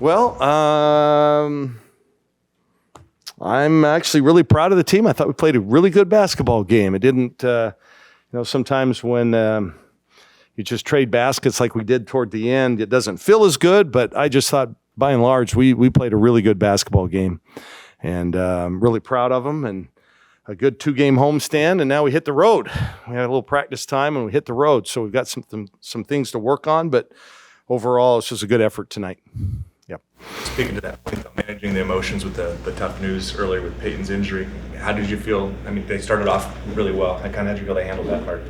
Well, I'm actually really proud of the team. I thought we played a really good basketball game. It didn't, sometimes when you just trade baskets like we did toward the end, it doesn't feel as good, but I just thought by and large, we played a really good basketball game, and I'm really proud of them, and a good 2-game homestand, and now we hit the road. We had a little practice time and we hit the road. So we've got some things to work on, but overall it's just a good effort tonight. Yep. Speaking to that point, managing the emotions with the tough news earlier with Peyton's injury, how did you feel? I mean, they started off really well. How did you feel they handled that part?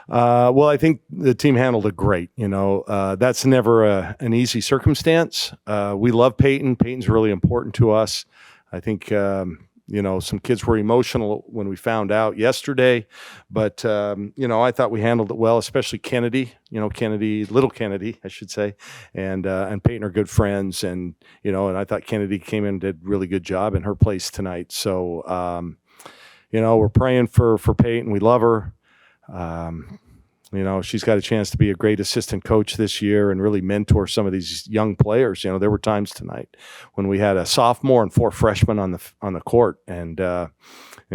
Well, I think the team handled it great. That's never an easy circumstance. We love Peyton. Peyton's really important to us. I think, some kids were emotional when we found out yesterday, but, I thought we handled it well, especially Kennedy, little Kennedy, I should say, and Peyton are good friends. And I thought Kennedy came in and did a really good job in her place tonight. So, we're praying for Peyton. We love her. She's got a chance to be a great assistant coach this year and really mentor some of these young players. There were times tonight when we had a sophomore and 4 freshmen on the court, and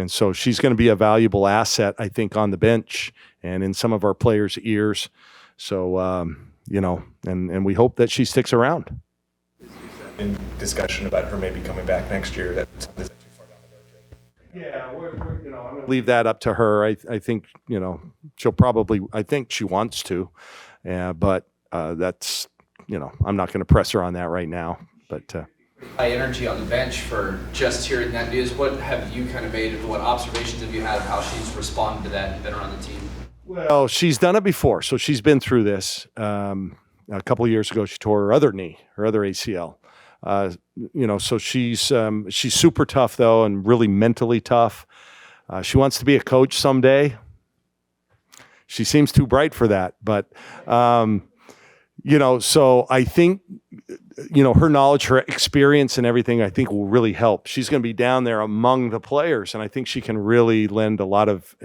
so she's going to be a valuable asset, I think, on the bench and in some of our players' ears. So, and we hope that she sticks around. In discussion about her maybe coming back next year, that's yeah, I'm going to leave that up to her. I think, she'll probably, I think she wants to, but that's, I'm not going to press her on that right now. But high energy on the bench for just hearing that news. What have you kind of made of, what observations have you had of how she's responded to that, been around the team? Well, she's done it before, so she's been through this. A couple of years ago, she tore her other knee, her other ACL. So she's super tough though, and really mentally tough. She wants to be a coach someday. She seems too bright for that, but, so I think, her knowledge, her experience and everything, I think will really help. She's going to be down there among the players, and I think she can really lend a lot of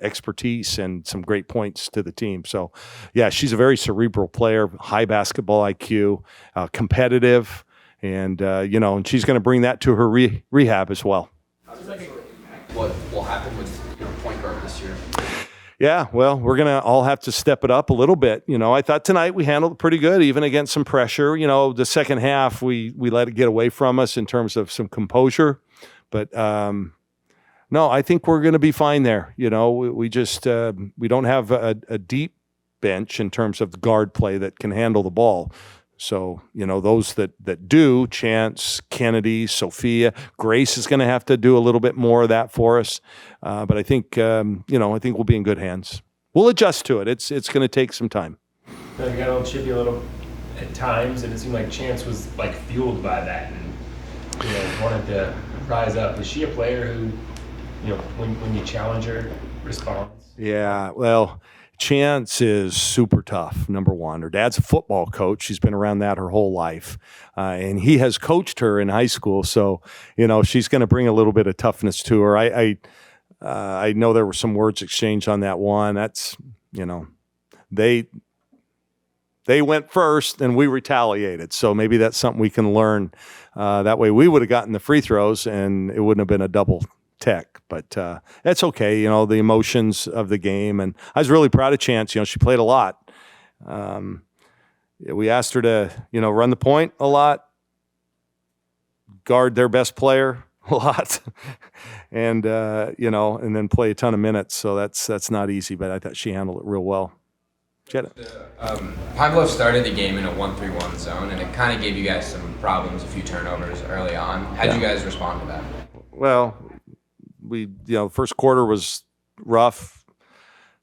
expertise and some great points to the team. So yeah, she's a very cerebral player, high basketball IQ, competitive. And, and she's going to bring that to her rehab as well. What will happen with your point guard this year? Yeah, well, we're going to all have to step it up a little bit. I thought tonight we handled it pretty good, even against some pressure. The second half, we let it get away from us in terms of some composure. But, no, I think we're going to be fine there. We just we don't have a deep bench in terms of guard play that can handle the ball. So, those that do, Chance, Kennedy, Sophia, Grace is going to have to do a little bit more of that for us. But I think, I think we'll be in good hands. We'll adjust to it. It's going to take some time. You got a little chippy a little at times, and it seemed like Chance was fueled by that and, wanted to rise up. Is she a player who, when you challenge her, responds? Yeah, well, Chance is super tough, number one. Her dad's a football coach. She's been around that her whole life. And he has coached her in high school. So, she's going to bring a little bit of toughness to her. I know there were some words exchanged on that one. That's, they went first and we retaliated. So maybe that's something we can learn. That way we would have gotten the free throws and it wouldn't have been a double tech, but that's okay. The emotions of the game, and I was really proud of Chance. She played a lot. We asked her to, run the point a lot, guard their best player a lot, and and then play a ton of minutes. So that's not easy, but I thought she handled it real well. Pine Bluff started the game in a 1-3-1 zone, and it kind of gave you guys some problems, a few turnovers early on. How'd you guys respond to that? Well, we, first quarter was rough.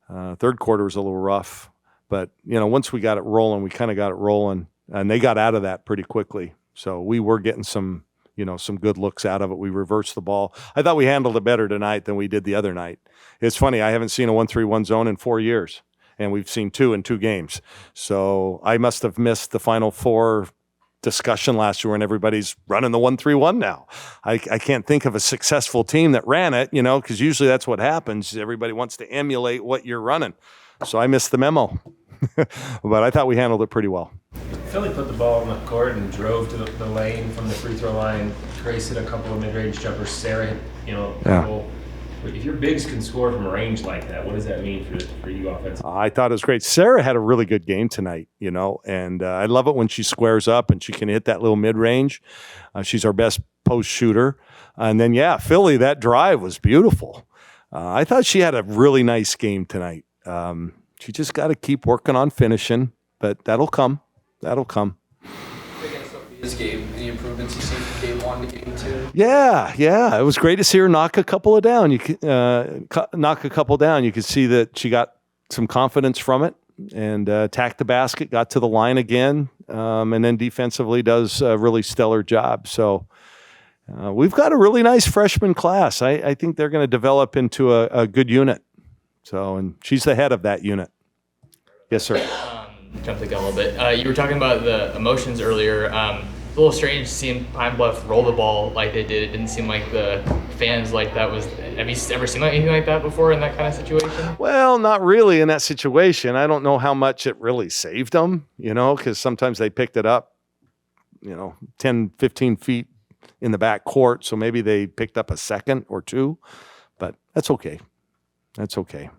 Third quarter was a little rough. But, once we got it rolling, we kind of got it rolling. And they got out of that pretty quickly. So we were getting some good looks out of it. We reversed the ball. I thought we handled it better tonight than we did the other night. It's funny, I haven't seen a 1-3-1 zone in 4 years. And we've seen 2 in 2 games. So I must have missed the Final Four discussion last year when everybody's running the 1-3-1 now. I can't think of a successful team that ran it, because usually that's what happens. Everybody wants to emulate what you're running. So I missed the memo. But I thought we handled it pretty well. Philly put the ball on the court and drove to the lane from the free throw line. Grace hit a couple of mid-range jumpers. Sarah hit, a couple. If your bigs can score from range like that, what does that mean for you offensively? I thought it was great. Sarah had a really good game tonight, and I love it when she squares up and she can hit that little mid-range. She's our best post shooter. And then, Philly, that drive was beautiful. I thought she had a really nice game tonight. She just got to keep working on finishing, but that'll come. That'll come. This game, any improvements you see from game 1 to game 2? Yeah. It was great to see her knock a couple down. You could see that she got some confidence from it and attacked the basket, got to the line again, and then defensively does a really stellar job. So we've got a really nice freshman class. I think they're going to develop into a good unit. So, and she's the head of that unit. Yes, sir. Jump the gun a little bit. You were talking about the emotions earlier. A little strange seeing Pine Bluff roll the ball like they did. It didn't seem like the fans like that was. Have you ever seen anything like that before in that kind of situation? Well, not really in that situation. I don't know how much it really saved them, because sometimes they picked it up, 10, 15 feet in the back court. So maybe they picked up a second or two, but that's okay. That's okay.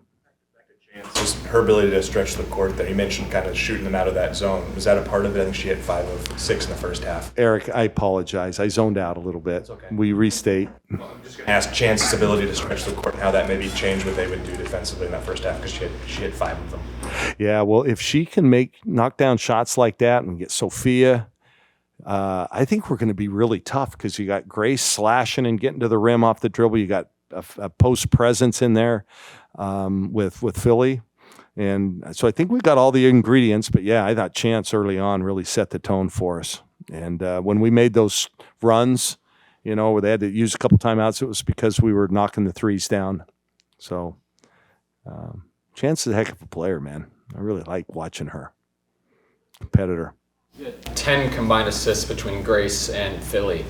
Just her ability to stretch the court there. You mentioned kind of shooting them out of that zone. Was that a part of it? I think she hit 5 of 6 in the first half. Eric, I apologize. I zoned out a little bit. It's okay. We restate. Well, I'm just going to ask Chance's ability to stretch the court and how that maybe changed what they would do defensively in that first half because she hit 5 of them. Yeah, well, if she can knock down shots like that and get Sophia, I think we're going to be really tough because you got Grace slashing and getting to the rim off the dribble. You got a post presence in there with Philly. And so I think we've got all the ingredients. But, I thought Chance early on really set the tone for us. And when we made those runs, where they had to use a couple timeouts, it was because we were knocking the threes down. So Chance is a heck of a player, man. I really like watching her. Competitor. 10 combined assists between Grace and Philly.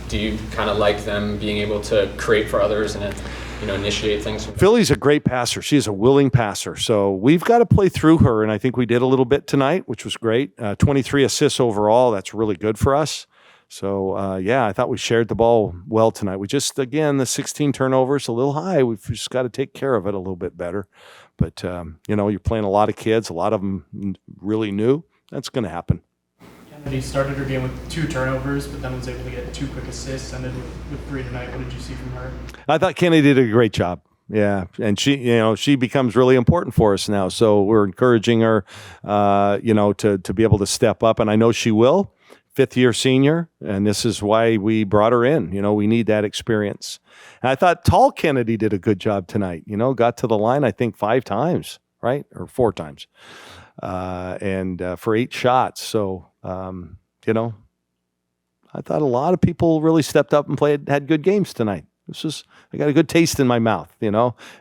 Do you kind of like them being able to create for others and initiate things? Philly's a great passer. She's a willing passer. So we've got to play through her, and I think we did a little bit tonight, which was great. 23 assists overall. That's really good for us. So, I thought we shared the ball well tonight. We just, again, the 16 turnovers, a little high. We've just got to take care of it a little bit better. But, you're playing a lot of kids, a lot of them really new. That's going to happen. Kennedy started her game with 2 turnovers, but then was able to get 2 quick assists, ended with 3 tonight. What did you see from her? I thought Kennedy did a great job. Yeah, and she becomes really important for us now. So we're encouraging her, to be able to step up, and I know she will. 5th-year senior, and this is why we brought her in. We need that experience. And I thought tall Kennedy did a good job tonight. Got to the line, I think, 5 times, right? Or 4 times. And for 8 shots. So, I thought a lot of people really stepped up and had good games tonight. I got a good taste in my mouth,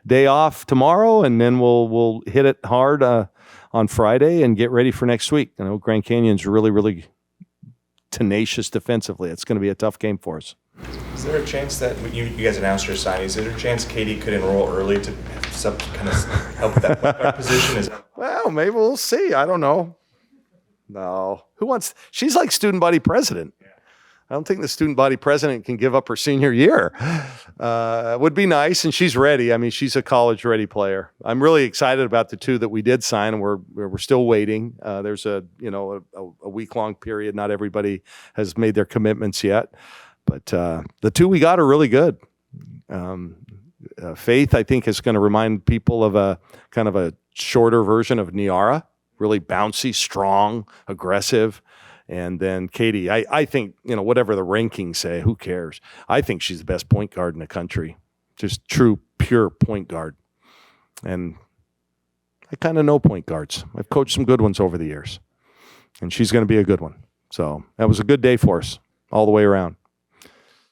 Day off tomorrow, and then we'll hit it hard on Friday and get ready for next week. Grand Canyon's really, really tenacious defensively. It's going to be a tough game for us. Is there a chance that you guys announced your signing? Is there a chance Katie could enroll early to kind of help with that point guard position? Well, maybe we'll see. I don't know. No. She's like student body president. Yeah. I don't think the student body president can give up her senior year. It would be nice, and she's ready. I mean, she's a college-ready player. I'm really excited about the 2 that we did sign, and we're still waiting. There's a week-long period. Not everybody has made their commitments yet. But the 2 we got are really good. Faith, I think, is going to remind people of a kind of a shorter version of Niara, really bouncy, strong, aggressive. And then Katie, I think, whatever the rankings say, who cares? I think she's the best point guard in the country. Just true, pure point guard. And I kind of know point guards. I've coached some good ones over the years. And she's going to be a good one. So that was a good day for us all the way around.